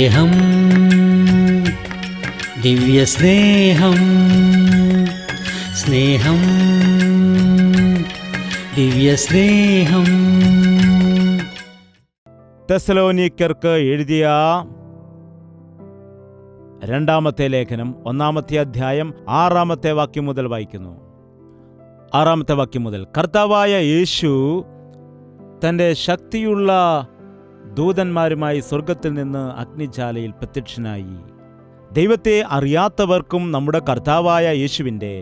സ്നേഹം, ദിവ്യസ്നേഹം, സ്നേഹം, ദിവ്യസ്നേഹം. തെസ്സലോനിക്കർക്ക് എഴുതിയ രണ്ടാമത്തെ ലേഖനം 1-ാമത്തെ അധ്യായം 6-ാമത്തെ വാക്യം മുതൽ വായിക്കുന്നു. 6-ാമത്തെ വാക്യം മുതൽ. കർത്താവായ യേശു തൻ്റെ ശക്തിയുള്ള ദൂതന്മാരുമായി സ്വർഗത്തിൽ നിന്ന് അഗ്നിജ്വാലയിൽ പ്രത്യക്ഷനായി. ദൈവത്തെ അറിയാത്തവർക്കും നമ്മുടെ കർത്താവായ യേശുവിൻ്റെ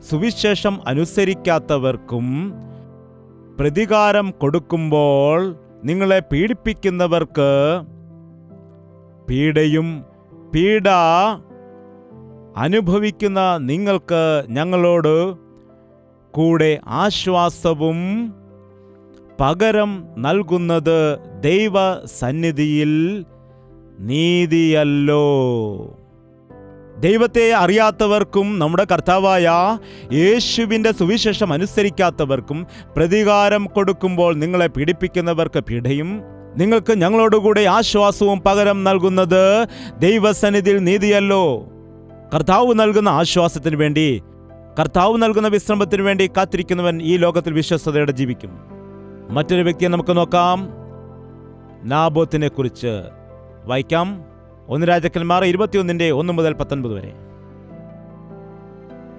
സുവിശേഷം അനുസരിക്കാത്തവർക്കും പ്രതികാരം കൊടുക്കുമ്പോൾ നിങ്ങളെ പീഡിപ്പിക്കുന്നവർക്ക് പീഡയും പീഡ അനുഭവിക്കുന്ന നിങ്ങൾക്ക് ഞങ്ങളോട് കൂടെ ആശ്വാസവും പകരം നൽകുന്നത് ദൈവസന്നിധിയിൽ നീതിയല്ലോ. ദൈവത്തെ അറിയാത്തവർക്കും നമ്മുടെ കർത്താവായ യേശുവിൻ്റെ സുവിശേഷം അനുസരിക്കാത്തവർക്കും പ്രതികാരം കൊടുക്കുമ്പോൾ നിങ്ങളെ പീഡിപ്പിക്കുന്നവർക്ക് പീഡയും നിങ്ങൾക്ക് ഞങ്ങളോടുകൂടെ ആശ്വാസവും പകരം നൽകുന്നത് ദൈവസന്നിധിയിൽ നീതിയല്ലോ. കർത്താവ് നൽകുന്ന ആശ്വാസത്തിന് വേണ്ടി, കർത്താവ് നൽകുന്ന വിശ്രമത്തിന് വേണ്ടി കാത്തിരിക്കുന്നവൻ ഈ ലോകത്തിൽ വിശ്വസ്തയോടെ ജീവിക്കും. മറ്റൊരു വ്യക്തിയെ നമുക്ക് നോക്കാം. നാബോത്തിനെ കുറിച്ച് വായിക്കാം. 1 രാജാക്കന്മാർ 21-1 മുതൽ 19 വരെ.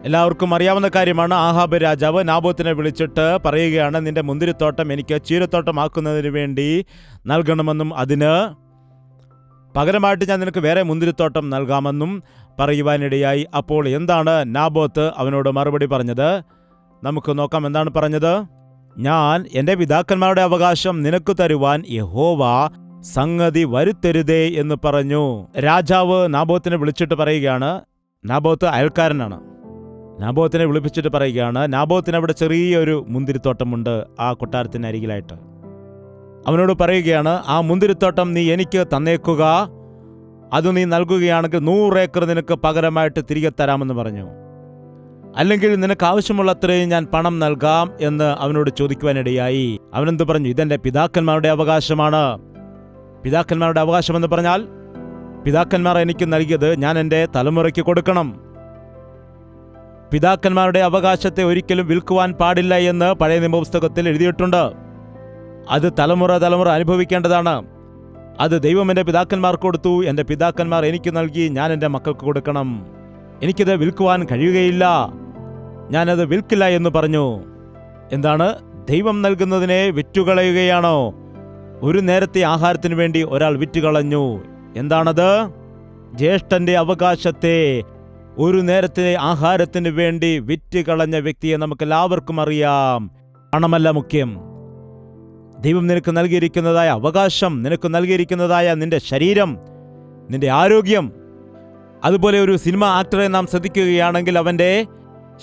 എല്ലാവർക്കും അറിയാവുന്ന കാര്യമാണ്. ആഹാബ് രാജാവ് നാബോത്തിനെ വിളിച്ചിട്ട് പറയുകയാണ്, നിന്റെ മുന്തിരിത്തോട്ടം എനിക്ക് ചീരത്തോട്ടമാക്കുന്നതിന് വേണ്ടി നൽകണമെന്നും അതിന് പകരമായിട്ട് ഞാൻ നിനക്ക് വേറെ മുന്തിരിത്തോട്ടം നൽകാമെന്നും പറയുവാനിടയായി. അപ്പോൾ എന്താണ് നാബോത്ത് അവനോട് മറുപടി പറഞ്ഞത്? നമുക്ക് നോക്കാം എന്താണ് പറഞ്ഞത്. ഞാൻ എൻ്റെ പിതാക്കന്മാരുടെ അവകാശം നിനക്ക് തരുവാൻ യഹോവ സംഗതി വരുത്തരുതേ എന്ന് പറഞ്ഞു. രാജാവ് നാബോത്തിനെ വിളിച്ചിട്ട് പറയുകയാണ്, നാബോത്ത് അയൽക്കാരനാണ്. നാബോത്തിനെ വിളിപ്പിച്ചിട്ട് പറയുകയാണ്, നാബോത്തിന് അവിടെ ചെറിയൊരു മുന്തിരിത്തോട്ടമുണ്ട് ആ കൊട്ടാരത്തിന് അരികിലായിട്ട്. അവനോട് പറയുകയാണ്, ആ മുന്തിരിത്തോട്ടം നീ എനിക്ക് തന്നേക്കുക, അത് നീ നൽകുകയാണെങ്കിൽ 100 ഏക്കർ നിനക്ക് പകരമായിട്ട് തിരികെ തരാമെന്ന് പറഞ്ഞു. അല്ലെങ്കിൽ നിനക്ക് ആവശ്യമുള്ളത്രയും ഞാൻ പണം നൽകാം എന്ന് അവനോട് ചോദിക്കുവാനിടയായി. അവനെന്ത് പറഞ്ഞു? ഇതെന്റെ പിതാക്കന്മാരുടെ അവകാശമാണ്. പിതാക്കന്മാരുടെ അവകാശമെന്ന് പറഞ്ഞാൽ പിതാക്കന്മാർ എനിക്ക് നൽകിയത് ഞാൻ എൻ്റെ തലമുറയ്ക്ക് കൊടുക്കണം. പിതാക്കന്മാരുടെ അവകാശത്തെ ഒരിക്കലും വിൽക്കുവാൻ പാടില്ല എന്ന് പഴയ നിയമപുസ്തകത്തിൽ എഴുതിയിട്ടുണ്ട്. അത് തലമുറ അനുഭവിക്കേണ്ടതാണ്. അത് ദൈവം എൻ്റെ പിതാക്കന്മാർക്ക് കൊടുത്തു, എൻ്റെ പിതാക്കന്മാർ എനിക്ക് നൽകി, ഞാൻ എൻ്റെ മക്കൾക്ക് കൊടുക്കണം. എനിക്കിത് വിൽക്കുവാൻ കഴിയുകയില്ല, ഞാനത് വിൽക്കില്ല എന്ന് പറഞ്ഞു. എന്താണ്? ദൈവം നൽകുന്നതിനെ വിറ്റുകളയുകയാണോ? ഒരു നേരത്തെ ആഹാരത്തിന് വേണ്ടി ഒരാൾ വിറ്റുകളഞ്ഞു. എന്താണത്? ജ്യേഷ്ഠന്റെ അവകാശത്തെ ഒരു നേരത്തെ ആഹാരത്തിന് വേണ്ടി വിറ്റുകളഞ്ഞ വ്യക്തിയെ നമുക്ക് എല്ലാവർക്കും അറിയാം. പണമല്ല മുഖ്യം. ദൈവം നിനക്ക് നൽകിയിരിക്കുന്നതായ അവകാശം, നിനക്ക് നൽകിയിരിക്കുന്നതായ നിന്റെ ശരീരം, നിന്റെ ആരോഗ്യം. അതുപോലെ ഒരു സിനിമ ആക്ടറെ നാം ശ്രദ്ധിക്കുകയാണെങ്കിൽ അവൻ്റെ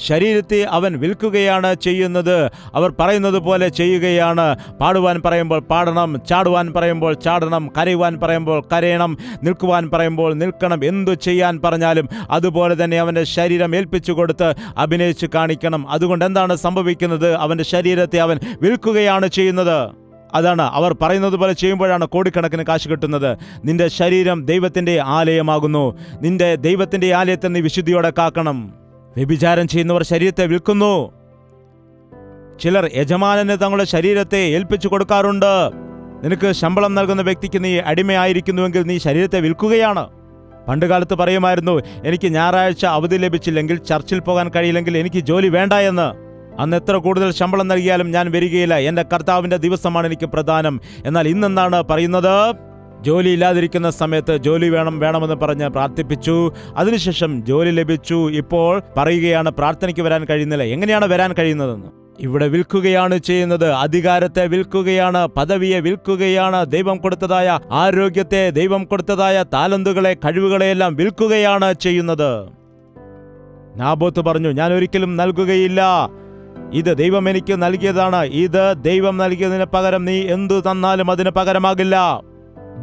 ശരീരത്തെ അവൻ വിൽക്കുകയാണ് ചെയ്യുന്നത്. അവർ പറയുന്നത് പോലെ ചെയ്യുകയാണ്. പാടുവാൻ പറയുമ്പോൾ പാടണം, ചാടുവാൻ പറയുമ്പോൾ ചാടണം, കരയുവാൻ പറയുമ്പോൾ കരയണം, നിൽക്കുവാൻ പറയുമ്പോൾ നിൽക്കണം. എന്തു ചെയ്യാൻ പറഞ്ഞാലും അതുപോലെ തന്നെ അവൻ്റെ ശരീരം ഏൽപ്പിച്ചു കൊടുത്ത് അഭിനയിച്ച് കാണിക്കണം. അതുകൊണ്ട് എന്താണ് സംഭവിക്കുന്നത്? അവൻ്റെ ശരീരത്തെ അവൻ വിൽക്കുകയാണ് ചെയ്യുന്നത്. അതാണ് അവർ പറയുന്നത് പോലെ ചെയ്യുമ്പോഴാണ് കോടിക്കണക്കിന് കാശ് കിട്ടുന്നത്. നിന്റെ ശരീരം ദൈവത്തിൻ്റെ ആലയമാകുന്നു. നിന്റെ ദൈവത്തിൻ്റെ ആലയത്തെ നീ വിശുദ്ധിയോടെ കാക്കണം. വ്യഭിചാരം ചെയ്യുന്നവർ ശരീരത്തെ വിൽക്കുന്നു. ചിലർ യജമാനന് തങ്ങളുടെ ശരീരത്തെ ഏൽപ്പിച്ചു കൊടുക്കാറുണ്ട്. നിനക്ക് ശമ്പളം നൽകുന്ന വ്യക്തിക്ക് നീ അടിമയായിരിക്കുന്നുവെങ്കിൽ നീ ശരീരത്തെ വിൽക്കുകയാണ്. പണ്ടുകാലത്ത് പറയുമായിരുന്നു, എനിക്ക് ഞായറാഴ്ച അവധി ലഭിച്ചില്ലെങ്കിൽ, ചർച്ചിൽ പോകാൻ കഴിയില്ലെങ്കിൽ എനിക്ക് ജോലി വേണ്ട എന്ന്. അന്ന് എത്ര കൂടുതൽ ശമ്പളം നൽകിയാലും ഞാൻ വരികയില്ല, എൻ്റെ കർത്താവിൻ്റെ ദിവസമാണ് എനിക്ക് പ്രധാനം. എന്നാൽ ഇന്നെന്താണ് പറയുന്നത്? ജോലി ഇല്ലാതിരിക്കുന്ന സമയത്ത് ജോലി വേണമെന്ന് പറഞ്ഞ് പ്രാർത്ഥിപ്പിച്ചു. അതിനുശേഷം ജോലി ലഭിച്ചു. ഇപ്പോൾ പറയുകയാണ് പ്രാർത്ഥനയ്ക്ക് വരാൻ കഴിയുന്നില്ല. എങ്ങനെയാണ് വരാൻ കഴിയുന്നതെന്ന്? ഇവിടെ വിൽക്കുകയാണ് ചെയ്യുന്നത്. അധികാരത്തെ വിൽക്കുകയാണ്, പദവിയെ വിൽക്കുകയാണ്, ദൈവം കൊടുത്തതായ ആരോഗ്യത്തെ, ദൈവം കൊടുത്തതായ താലന്തുകളെ, കഴിവുകളെയെല്ലാം വിൽക്കുകയാണ് ചെയ്യുന്നത്. നാബോത്ത് പറഞ്ഞു, ഞാൻ ഒരിക്കലും നൽകുകയില്ല, ഇത് ദൈവം എനിക്ക് നൽകിയതാണ്. ഇത് ദൈവം നൽകിയതിന് പകരം നീ എന്തു തന്നാലും അതിന് പകരമാകില്ല.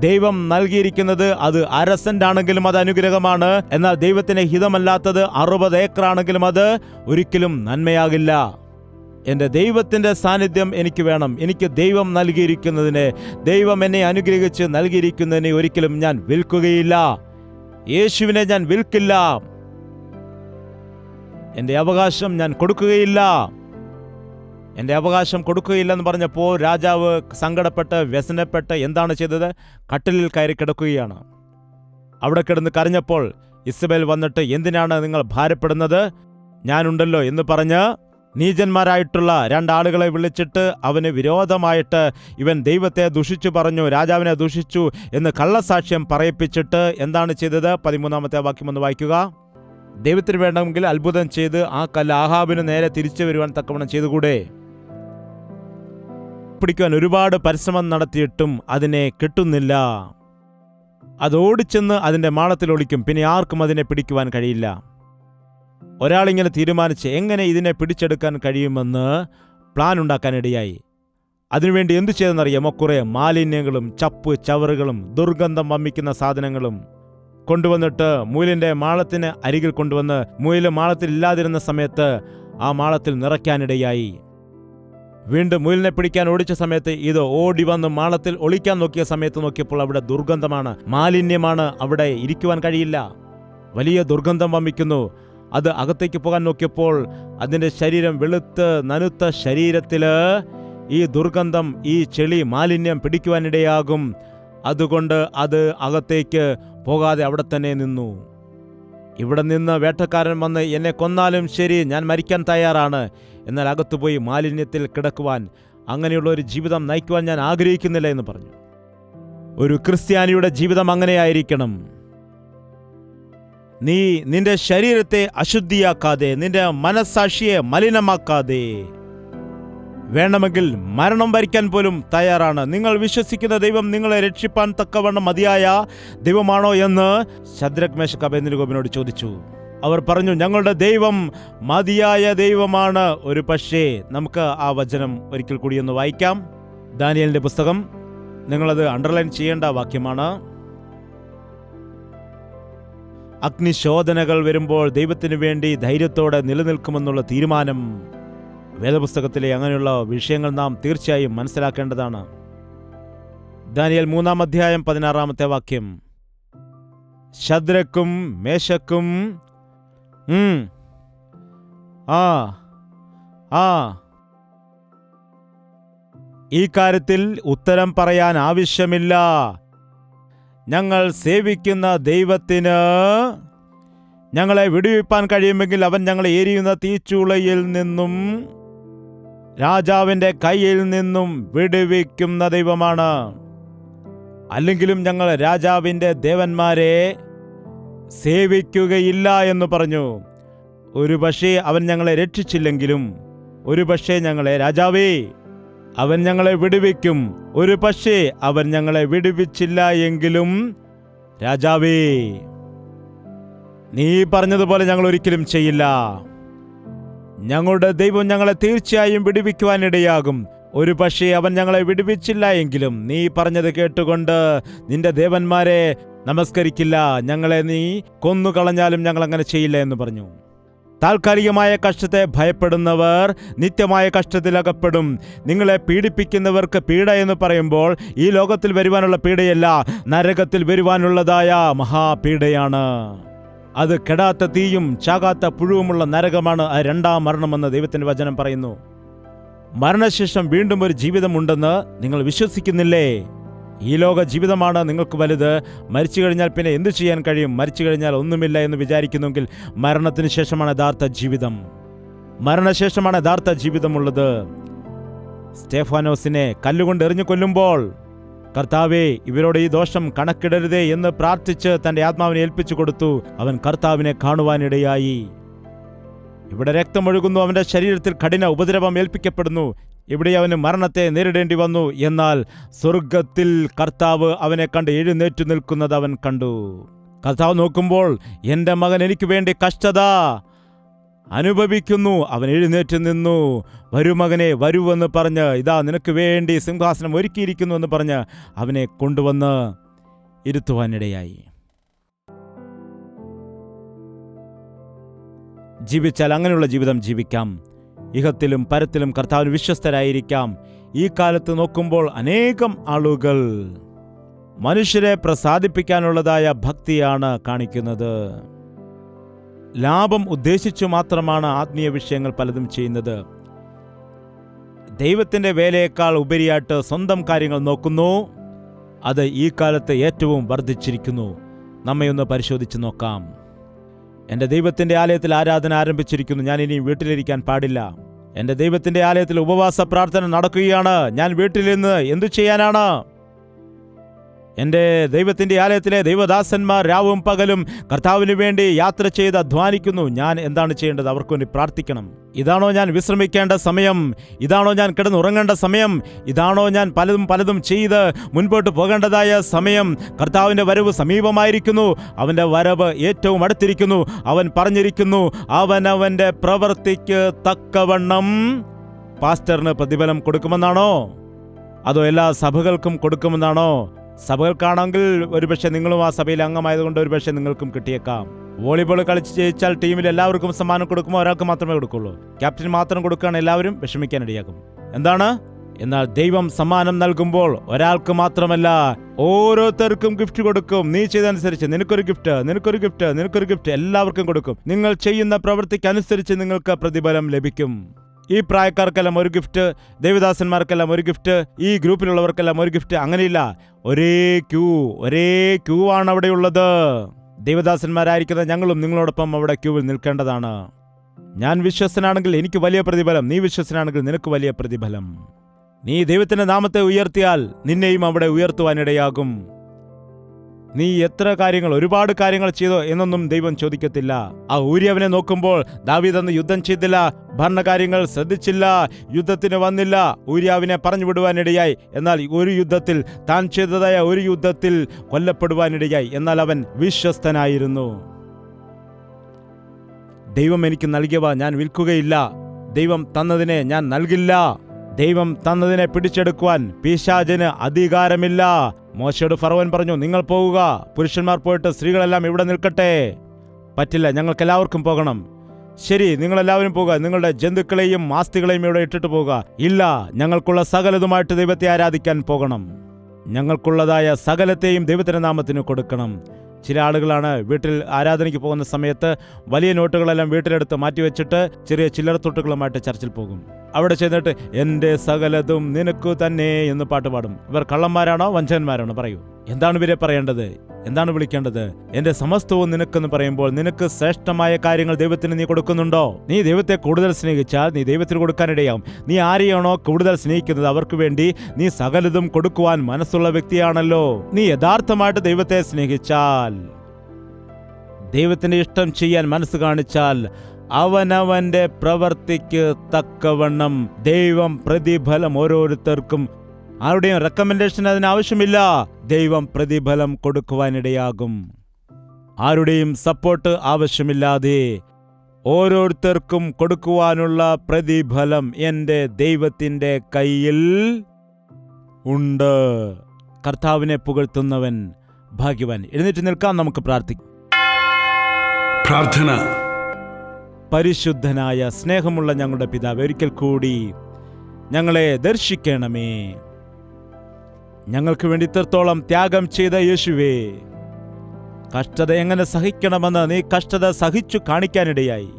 ദൈവം നൽകിയിരിക്കുന്നത് അത് 1/2 സെന്റ് ആണെങ്കിലും അത് അനുഗ്രഹമാണ്. എന്നാൽ ദൈവത്തിന് ഹിതമല്ലാത്തത് 60 ഏക്കർ ആണെങ്കിലും അത് ഒരിക്കലും നന്മയാകില്ല. എൻ്റെ ദൈവത്തിൻ്റെ സാന്നിധ്യം എനിക്ക് വേണം. എനിക്ക് ദൈവം നൽകിയിരിക്കുന്നതിനെ, ദൈവം എന്നെ അനുഗ്രഹിച്ച് നൽകിയിരിക്കുന്നതിനെ ഒരിക്കലും ഞാൻ വിൽക്കുകയില്ല. യേശുവിനെ ഞാൻ വിൽക്കില്ല. എൻ്റെ അവകാശം ഞാൻ കൊടുക്കുകയില്ല. എൻ്റെ അവകാശം കൊടുക്കുകയില്ലെന്ന് പറഞ്ഞപ്പോൾ രാജാവ് സങ്കടപ്പെട്ട് വ്യസനപ്പെട്ട് എന്താണ് ചെയ്തത്? കട്ടിലിൽ കയറി കിടക്കുകയാണ്. അവിടെ കിടന്ന് കരഞ്ഞപ്പോൾ ഇസബേൽ വന്നിട്ട്, എന്തിനാണ് നിങ്ങൾ ഭാരപ്പെടുന്നത്? ഞാനുണ്ടല്ലോ എന്ന് പറഞ്ഞ് നീചന്മാരായിട്ടുള്ള രണ്ടാളുകളെ വിളിച്ചിട്ട് അവന് വിരോധമായിട്ട് ഇവൻ ദൈവത്തെ ദുഷിച്ചു പറഞ്ഞു, രാജാവിനെ ദുഷിച്ചു എന്ന് കള്ളസാക്ഷ്യം പറയിപ്പിച്ചിട്ട് എന്താണ് ചെയ്തത്? 13-ാമത്തെ വാക്യം ഒന്ന് വായിക്കുക. ദൈവത്തിന് വേണമെങ്കിൽ അത്ഭുതം ചെയ്ത് ആ കല്ല് ആഹാബിന് നേരെ തിരിച്ചു വരുവാൻ തക്കവണ്ണം ചെയ്തുകൂടെ? പിടിക്കുവാൻ ഒരുപാട് പരിശ്രമം നടത്തിയിട്ടും അതിനെ കിട്ടുന്നില്ല. അത് ഓടിച്ചെന്ന് അതിൻ്റെ മാളത്തിൽ ഒളിക്കും, പിന്നെ ആർക്കും അതിനെ പിടിക്കുവാൻ കഴിയില്ല. ഒരാളിങ്ങനെ തീരുമാനിച്ച് എങ്ങനെ ഇതിനെ പിടിച്ചെടുക്കാൻ കഴിയുമെന്ന് പ്ലാൻ ഉണ്ടാക്കാനിടയായി. അതിനുവേണ്ടി എന്തു ചെയ്തെന്നറിയാമോ? കുറേ മാലിന്യങ്ങളും ചപ്പ് ചവറുകളും ദുർഗന്ധം വമിക്കുന്ന സാധനങ്ങളും കൊണ്ടുവന്നിട്ട് മുയലിൻ്റെ മാളത്തിന് അരികിൽ കൊണ്ടുവന്ന്, മുയൽ മാളത്തിൽ ഇല്ലാതിരുന്ന സമയത്ത് ആ മാളത്തിൽ നിറയ്ക്കാനിടയായി. വീണ്ടും മുയലിനെ പിടിക്കാൻ ഓടിച്ച സമയത്ത് ഇത് ഓടി വന്ന് മാളത്തിൽ ഒളിക്കാൻ നോക്കിയ സമയത്ത് നോക്കിയപ്പോൾ അവിടെ ദുർഗന്ധമാണ്, മാലിന്യമാണ്, അവിടെ ഇരിക്കുവാൻ കഴിയില്ല. വലിയ ദുർഗന്ധം വമിക്കുന്നു. അത് അകത്തേക്ക് പോകാൻ നോക്കിയപ്പോൾ അതിൻ്റെ ശരീരം വെളുത്ത് നനുത്ത ശരീരത്തില് ഈ ദുർഗന്ധം, ഈ ചെളി, മാലിന്യം പിടിക്കുവാനിടയാകും. അതുകൊണ്ട് അത് അകത്തേക്ക് പോകാതെ അവിടെ തന്നെ നിന്നു. ഇവിടെ നിന്ന് വേട്ടക്കാരൻ വന്ന് എന്നെ കൊന്നാലും ശരി, ഞാൻ മരിക്കാൻ തയ്യാറാണ്, എന്നാൽ അകത്തുപോയി മാലിന്യത്തിൽ കിടക്കുവാൻ, അങ്ങനെയുള്ള ഒരു ജീവിതം നയിക്കുവാൻ ഞാൻ ആഗ്രഹിക്കുന്നില്ല എന്ന് പറഞ്ഞു. ഒരു ക്രിസ്ത്യാനിയുടെ ജീവിതം അങ്ങനെയായിരിക്കണം. നീ നിന്റെ ശരീരത്തെ അശുദ്ധിയാക്കാതെ, നിന്റെ മനസ്സാക്ഷിയെ മലിനമാക്കാതെ, വേണമെങ്കിൽ മരണം വരിക്കാൻ പോലും തയ്യാറാണ്. നിങ്ങൾ വിശ്വസിക്കുന്ന ദൈവം നിങ്ങളെ രക്ഷിപ്പാൻ തക്കവണ്ണം മതിയായ ദൈവമാണോ എന്ന് ശദ്രക് മേശക് അബേദ്നെഗോവിനോട് ചോദിച്ചു. അവർ പറഞ്ഞു, ഞങ്ങളുടെ ദൈവം മതിയായ ദൈവമാണ്. ഒരു പക്ഷേ നമുക്ക് ആ വചനം ഒരിക്കൽ കൂടി ഒന്ന് വായിക്കാം. ദാനിയേലിന്റെ പുസ്തകം, നിങ്ങളത് അണ്ടർലൈൻ ചെയ്യേണ്ട വാക്യമാണ്. അഗ്നിശോധനകൾ വരുമ്പോൾ ദൈവത്തിനു വേണ്ടി ധൈര്യത്തോടെ നിലനിൽക്കുമെന്നുള്ള തീരുമാനം, വേദപുസ്തകത്തിലെ അങ്ങനെയുള്ള വിഷയങ്ങൾ നാം തീർച്ചയായും മനസ്സിലാക്കേണ്ടതാണ്. ദാനിയേൽ 3-ാം അധ്യായം 16-ാമത്തെ വാക്യം. ശദ്രക്കും മേശക്കും ഈ കാര്യത്തിൽ ഉത്തരം പറയാൻ ആവശ്യമില്ല. ഞങ്ങൾ സേവിക്കുന്ന ദൈവത്തിന് ഞങ്ങളെ വിടുവിപ്പാൻ കഴിയുമെങ്കിൽ അവൻ ഞങ്ങളെ എരിയുന്ന തീച്ചൂളയിൽ നിന്നും രാജാവിൻ്റെ കയ്യിൽ നിന്നും വിടുവിക്കുന്ന ദൈവമാണ്. അല്ലെങ്കിലും ഞങ്ങൾ രാജാവിൻ്റെ ദേവന്മാരെ സേവിക്കുകയില്ല എന്ന് പറഞ്ഞു. ഒരു പക്ഷേ അവൻ ഞങ്ങളെ രക്ഷിച്ചില്ലെങ്കിലും, ഒരു പക്ഷേ ഞങ്ങളെ, രാജാവേ, അവൻ ഞങ്ങളെ വിടുവിക്കും. ഒരു പക്ഷേ അവൻ ഞങ്ങളെ വിടുവിച്ചില്ല എങ്കിലും, രാജാവേ, നീ പറഞ്ഞതുപോലെ ഞങ്ങൾ ഒരിക്കലും ചെയ്യില്ല. ഞങ്ങളുടെ ദൈവം ഞങ്ങളെ തീർച്ചയായും വിടുവിക്കുവാനിടയാകും. ഒരു പക്ഷേ അവൻ ഞങ്ങളെ വിടുവിച്ചില്ല എങ്കിലും നീ പറഞ്ഞത് കേട്ടുകൊണ്ട് നിന്റെ ദേവന്മാരെ നമസ്കരിക്കില്ല. ഞങ്ങളെ നീ കൊന്നുകളഞ്ഞാലും ഞങ്ങൾ അങ്ങനെ ചെയ്യില്ല എന്ന് പറഞ്ഞു. താൽക്കാലികമായ കഷ്ടത്തെ ഭയപ്പെടുന്നവർ നിത്യമായ കഷ്ടത്തിലകപ്പെടും. നിങ്ങളെ പീഡിപ്പിക്കുന്നവർക്ക് പീഡ എന്ന് പറയുമ്പോൾ ഈ ലോകത്തിൽ വരുവാനുള്ള പീഡയല്ല, നരകത്തിൽ വരുവാനുള്ളതായ മഹാപീഡയാണ്. അത് കെടാത്ത തീയും ചാകാത്ത പുഴുവുമുള്ള നരകമാണ് ആ 2-ാം മരണമെന്ന് ദൈവത്തിന്റെ വചനം പറയുന്നു. മരണശേഷം വീണ്ടും ഒരു ജീവിതമുണ്ടെന്ന് നിങ്ങൾ വിശ്വസിക്കുന്നില്ലേ? ഈ ലോക ജീവിതമാണ് നിങ്ങൾക്ക് വലുത്. മരിച്ചു കഴിഞ്ഞാൽ പിന്നെ എന്തു ചെയ്യാൻ കഴിയും? മരിച്ചു കഴിഞ്ഞാൽ ഒന്നുമില്ല എന്ന് വിചാരിക്കുന്നെങ്കിൽ മരണത്തിന് ശേഷമാണ് യഥാർത്ഥ ജീവിതം. മരണശേഷമാണ് യഥാർത്ഥ ജീവിതമുള്ളത്. സ്തേഫാനോസിനെ കല്ലുകൊണ്ട് എറിഞ്ഞു കൊല്ലുമ്പോൾ കർത്താവേ, ഇവരോട് ഈ ദോഷം കണക്കിടരുതേ എന്ന് പ്രാർത്ഥിച്ച് തന്റെ ആത്മാവിനെ ഏൽപ്പിച്ചു കൊടുത്തു. അവൻ കർത്താവിനെ കാണുവാനിടയായി. ഇവിടെ രക്തമൊഴുകുന്നു, അവന്റെ ശരീരത്തിൽ കഠിന ഉപദ്രവം ഏൽപ്പിക്കപ്പെടുന്നു. ഇവിടെ അവന് മരണത്തെ നേരിടേണ്ടി വന്നു. എന്നാൽ സ്വർഗത്തിൽ കർത്താവ് അവനെ കണ്ട് എഴുന്നേറ്റു നിൽക്കുന്നത് അവൻ കണ്ടു. കർത്താവ് നോക്കുമ്പോൾ, എൻ്റെ മകൻ എനിക്ക് വേണ്ടി കഷ്ടത അനുഭവിക്കുന്നു. അവൻ എഴുന്നേറ്റ് നിന്നു. വരൂ മകനെ, വരുവെന്ന് പറഞ്ഞ്, ഇതാ നിനക്ക് വേണ്ടി സിംഹാസനം ഒരുക്കിയിരിക്കുന്നു എന്ന് പറഞ്ഞ് അവനെ കൊണ്ടുവന്ന് ഇരുത്തുവാനിടയായി. ജീവിച്ചാൽ അങ്ങനെയുള്ള ജീവിതം ജീവിക്കാം. ഇഹത്തിലും പരത്തിലും കർത്താവിന് വിശ്വസ്തരായിരിക്കാം. ഈ കാലത്ത് നോക്കുമ്പോൾ അനേകം ആളുകൾ മനുഷ്യരെ പ്രസാദിപ്പിക്കാനുള്ളതായ ഭക്തിയാണ് കാണിക്കുന്നത്. ലാഭം ഉദ്ദേശിച്ചു മാത്രമാണ് ആത്മീയ വിഷയങ്ങൾ പലതും ചെയ്യുന്നത്. ദൈവത്തിൻ്റെ വേലയേക്കാൾ ഉപരിയായിട്ട് സ്വന്തം കാര്യങ്ങൾ നോക്കുന്നു. അത് ഈ കാലത്ത് ഏറ്റവും വർദ്ധിച്ചിരിക്കുന്നു. നമ്മെ ഒന്ന് പരിശോധിച്ച് നോക്കാം. എൻ്റെ ദൈവത്തിൻ്റെ ആലയത്തിൽ ആരാധന ആരംഭിച്ചിരിക്കുന്നു, ഞാൻ ഇനി വീട്ടിലിരിക്കാൻ പാടില്ല. എൻ്റെ ദൈവത്തിൻ്റെ ആലയത്തിൽ ഉപവാസ പ്രാർത്ഥന നടക്കുകയാണ്, ഞാൻ വീട്ടിൽ നിന്ന് എന്തു ചെയ്യാനാണ്? എൻ്റെ ദൈവത്തിൻ്റെ ആലയത്തിലെ ദൈവദാസന്മാർ രാവും പകലും കർത്താവിന് വേണ്ടി യാത്ര ചെയ്ത് അധ്വാനിക്കുന്നു, ഞാൻ എന്താണ് ചെയ്യേണ്ടത്? അവർക്ക് വേണ്ടി പ്രാർത്ഥിക്കണം. ഇതാണോ ഞാൻ വിശ്രമിക്കേണ്ട സമയം? ഇതാണോ ഞാൻ കിടന്നുറങ്ങേണ്ട സമയം? ഇതാണോ ഞാൻ പലതും ചെയ്ത് മുൻപോട്ട് പോകേണ്ടതായ സമയം? കർത്താവിൻ്റെ വരവ് സമീപമായിരിക്കുന്നു, അവൻ്റെ വരവ് ഏറ്റവും അടുത്തിരിക്കുന്നു. അവൻ പറഞ്ഞിരിക്കുന്നു, അവനവൻ്റെ പ്രവൃത്തിക്ക് തക്കവണ്ണം പാസ്റ്ററിന് പ്രതിഫലം കൊടുക്കുമെന്നാണോ? അതോ എല്ലാ സഭകൾക്കും കൊടുക്കുമെന്നാണോ? സഭകൾക്കാണെങ്കിൽ ഒരുപക്ഷെ നിങ്ങളും ആ സഭയിൽ അംഗമായതുകൊണ്ട് ഒരുപക്ഷെ നിങ്ങൾക്കും കിട്ടിയേക്കാം. വോളിബോൾ കളിച്ച് ജയിച്ചാൽ ടീമിൽ എല്ലാവർക്കും സമ്മാനം കൊടുക്കുമ്പോൾ ഒരാൾക്ക് മാത്രമേ കൊടുക്കുള്ളൂ. ക്യാപ്റ്റൻ മാത്രം കൊടുക്കുകയാണ്, എല്ലാവരും വിഷമിക്കാനിടയാകും. എന്താണ്? എന്നാൽ ദൈവം സമ്മാനം നൽകുമ്പോൾ ഒരാൾക്ക് മാത്രമല്ല, ഓരോരുത്തർക്കും ഗിഫ്റ്റ് കൊടുക്കും. നീ ചെയ്തനുസരിച്ച് നിനക്കൊരു ഗിഫ്റ്റ്, നിനക്കൊരു ഗിഫ്റ്റ്, നിനക്കൊരു ഗിഫ്റ്റ്, എല്ലാവർക്കും കൊടുക്കും. നിങ്ങൾ ചെയ്യുന്ന പ്രവൃത്തിക്കനുസരിച്ച് നിങ്ങൾക്ക് പ്രതിഫലം ലഭിക്കും. ഈ പ്രായക്കാർക്കെല്ലാം ഒരു ഗിഫ്റ്റ്, ദേവദാസന്മാർക്കെല്ലാം ഒരു ഗിഫ്റ്റ്, ഈ ഗ്രൂപ്പിലുള്ളവർക്കെല്ലാം ഒരു ഗിഫ്റ്റ്. അങ്ങനെയില്ല, ഒരേ ക്യൂ ആണ് അവിടെയുള്ളത്. ദേവദാസന്മാരായിരിക്കുന്ന ഞങ്ങളും നിങ്ങളോടൊപ്പം അവിടെ ക്യൂവിൽ നിൽക്കേണ്ടതാണ്. ഞാൻ വിശ്വസ്തനാണെങ്കിൽ എനിക്ക് വലിയ പ്രതിഫലം, നീ വിശ്വസ്തനാണെങ്കിൽ നിനക്ക് വലിയ പ്രതിഫലം. നീ ദൈവത്തിന്റെ നാമത്തെ ഉയർത്തിയാൽ നിന്നെയും അവിടെ ഉയർത്തുവാനിടയാകും. നീ ഒരുപാട് കാര്യങ്ങൾ ചെയ്തോ എന്നൊന്നും ദൈവം ചോദിക്കത്തില്ല. ആ ഊരിയവനെ നോക്കുമ്പോൾ ദാവീദ് അന്ന് യുദ്ധം ചെയ്തില്ല, ഭരണകാര്യങ്ങൾ ശ്രദ്ധിച്ചില്ല, യുദ്ധത്തിന് വന്നില്ല, ഊരിയാവിനെ പറഞ്ഞു വിടുവാനിടയായി. എന്നാൽ ഒരു യുദ്ധത്തിൽ, താൻ ചെയ്തതായ ഒരു യുദ്ധത്തിൽ കൊല്ലപ്പെടുവാനിടയായി. എന്നാൽ അവൻ വിശ്വസ്തനായിരുന്നു. ദൈവം എനിക്ക് നൽകിയവ ഞാൻ വിൽക്കുകയില്ല, ദൈവം തന്നതിനെ ഞാൻ നൽകില്ല, ദൈവം തന്നതിനെ പിടിച്ചെടുക്കുവാൻ പിശാചിന് അധികാരമില്ല. മോശയോട് ഫറവോൻ പറഞ്ഞു, നിങ്ങൾ പോവുക, പുരുഷന്മാർ പോയിട്ട് സ്ത്രീകളെല്ലാം ഇവിടെ നിൽക്കട്ടെ. പറ്റില്ല, ഞങ്ങൾക്കെല്ലാവർക്കും പോകണം. ശരി, നിങ്ങളെല്ലാവരും പോകുക, നിങ്ങളുടെ ജന്തുക്കളെയും ആസ്തികളെയും ഇവിടെ ഇട്ടിട്ട് പോകുക. ഇല്ല, ഞങ്ങൾക്കുള്ള സകലതുമായിട്ട് ദൈവത്തെ ആരാധിക്കാൻ പോകണം. ഞങ്ങൾക്കുള്ളതായ സകലത്തെയും ദൈവത്തിന്റെ നാമത്തിന് കൊടുക്കണം. ചില ആളുകളാണ് വീട്ടിൽ ആരാധനയ്ക്ക് പോകുന്ന സമയത്ത് വലിയ നോട്ടുകളെല്ലാം വീട്ടിലെടുത്ത് മാറ്റിവെച്ചിട്ട് ചെറിയ ചില്ലറ തൊട്ടുകളുമായിട്ട് ചർച്ചിൽ പോകും. അവിടെ ചെന്നിട്ട് എൻ്റെ സകലതും നിനക്കു തന്നെ എന്ന് പാട്ട് പാടും. ഇവർ കള്ളന്മാരാണോ വഞ്ചകന്മാരാണോ? പറയൂ, എന്താണ് ഇവരെ പറയേണ്ടത്? എന്താണ് വിളിക്കേണ്ടത്? എൻ്റെ സമസ്തവും നിനക്കെന്ന് പറയുമ്പോൾ നിനക്ക് ശ്രേഷ്ഠമായ കാര്യങ്ങൾ ദൈവത്തിന് നീ കൊടുക്കുന്നുണ്ടോ? നീ ദൈവത്തെ കൂടുതൽ സ്നേഹിച്ചാൽ നീ ദൈവത്തിന് കൊടുക്കാനിടയാവും. നീ ആരെയാണോ കൂടുതൽ സ്നേഹിക്കുന്നത് അവർക്ക് വേണ്ടി നീ സകലതും കൊടുക്കുവാൻ മനസ്സുള്ള വ്യക്തിയാണല്ലോ. നീ യഥാർത്ഥമായിട്ട് ദൈവത്തെ സ്നേഹിച്ചാൽ, ദൈവത്തിന്റെ ഇഷ്ടം ചെയ്യാൻ മനസ്സ് കാണിച്ചാൽ, അവനവന്റെ പ്രവൃത്തിക്ക് തക്കവണ്ണം ദൈവം പ്രതിഫലം ഓരോരുത്തർക്കും, ആരുടെയും റെക്കമെൻഡേഷൻ അതിനാവശ്യമില്ല, ദൈവം പ്രതിഫലം കൊടുക്കുവാനിടയാകും. ആരുടെയും സപ്പോർട്ട് ആവശ്യമില്ലാതെ ഓരോരുത്തർക്കും കൊടുക്കുവാനുള്ള പ്രതിഫലം എൻ്റെ ദൈവത്തിൻ്റെ കയ്യിൽ ഉണ്ട്. കർത്താവിനെ പുകഴ്ത്തുന്നവൻ ഭാഗ്യവാൻ. എഴുന്നേറ്റ് നിൽക്കാം, നമുക്ക് പ്രാർത്ഥിക്കാം. പ്രാർത്ഥന. പരിശുദ്ധനായ സ്നേഹമുള്ള ഞങ്ങളുടെ പിതാവേ, ഒരിക്കൽ കൂടി ഞങ്ങളെ ദർശിക്കണമേ. ഞങ്ങൾക്ക് വേണ്ടി ഇത്രത്തോളം ത്യാഗം ചെയ്ത യേശുവേ, കഷ്ടത എങ്ങനെ സഹിക്കണമെന്ന് നീ കഷ്ടത സഹിച്ചു കാണിക്കാനിടയായി.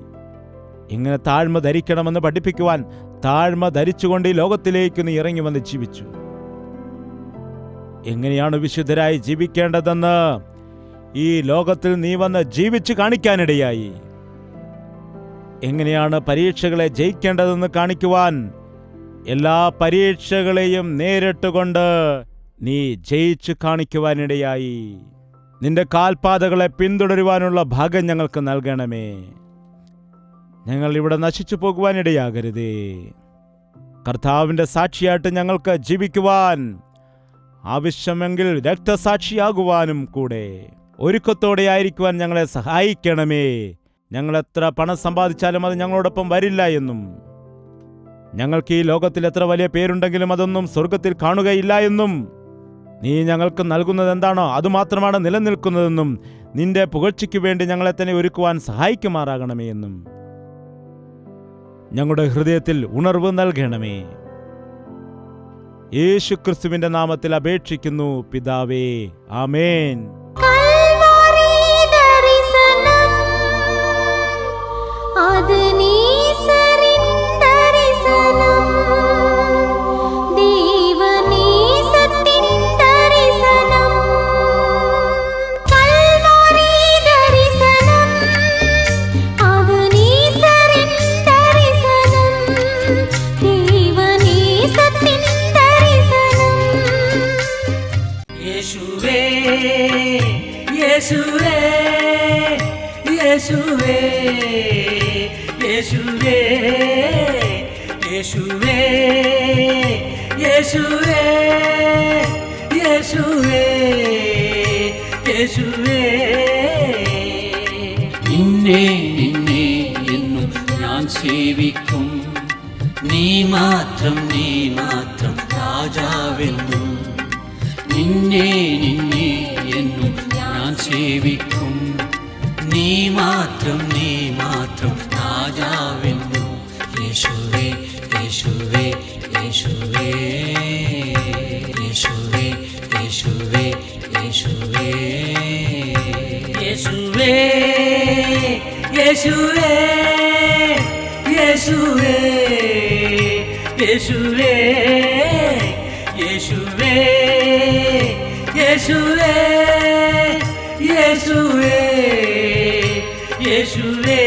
എങ്ങനെ താഴ്മ ധരിക്കണമെന്ന് പഠിപ്പിക്കുവാൻ താഴ്മ ധരിച്ചുകൊണ്ട് ഈ ലോകത്തിലേക്ക് നീ ഇറങ്ങി വന്ന് ജീവിച്ചു. എങ്ങനെയാണ് വിശുദ്ധരായി ജീവിക്കേണ്ടതെന്ന് ഈ ലോകത്തിൽ നീ വന്ന് ജീവിച്ചു കാണിക്കാനിടയായി. എങ്ങനെയാണ് പരീക്ഷകളെ ജയിക്കേണ്ടതെന്ന് കാണിക്കുവാൻ എല്ലാ പരീക്ഷകളെയും നേരിട്ടുകൊണ്ട് നീ ജയിച്ചു കാണിക്കുവാനിടയായി. നിന്റെ കാൽപാതകളെ പിന്തുടരുവാനുള്ള ഭാഗ്യം ഞങ്ങൾക്ക് നൽകണമേ. ഞങ്ങൾ ഇവിടെ നശിച്ചു പോകുവാനിടയാകരുതേ. കർത്താവിൻ്റെ സാക്ഷിയായിട്ട് ഞങ്ങൾക്ക് ജീവിക്കുവാൻ, ആവശ്യമെങ്കിൽ രക്തസാക്ഷിയാകുവാനും കൂടെ ഒരുക്കത്തോടെ ആയിരിക്കുവാൻ ഞങ്ങളെ സഹായിക്കണമേ. ഞങ്ങൾ എത്ര പണം സമ്പാദിച്ചാലും അത് ഞങ്ങളോടൊപ്പം വരില്ല എന്നും, ഞങ്ങൾക്ക് ഈ ലോകത്തിൽ എത്ര വലിയ പേരുണ്ടെങ്കിലും അതൊന്നും സ്വർഗത്തിൽ കാണുകയില്ല എന്നും, നീ ഞങ്ങൾക്ക് നൽകുന്നത് എന്താണോ അതുമാത്രമാണ് നിലനിൽക്കുന്നതെന്നും, നിന്റെ പുകഴ്ചയ്ക്ക് വേണ്ടി ഞങ്ങളെ തന്നെ ഒരുക്കുവാൻ സഹായിക്കുമാറാകണമേ എന്നും ഞങ്ങളുടെ ഹൃദയത്തിൽ ഉണർവ് നൽകണമേ. യേശു ക്രിസ്തുവിന്റെ നാമത്തിൽ അപേക്ഷിക്കുന്നു പിതാവേ, ആമേൻ. യേശുവേ യേശുവേ യേശുവേ യേശുവേ യേശുവേ യേശുവേ യേശുവേ നിന്നെ നിന്നെ എന്നും ഞാൻ സേവിക്കും, നീ മാത്രം രാജാവെന്നും. നിന്നെ നിന്നെ എന്നും ഞാൻ സേവിക്കും, നീ മാത്രം രാജാവെന്നും. യേശുവേ യേശുവേ യേശുവേ യേശുവേ യേശുവേ യേശുവേ യേശുവേ യേശുവേ യേശുവേ യേശുവേ യേശുവേ യേശുവേ യേശുവേ യേശുവേ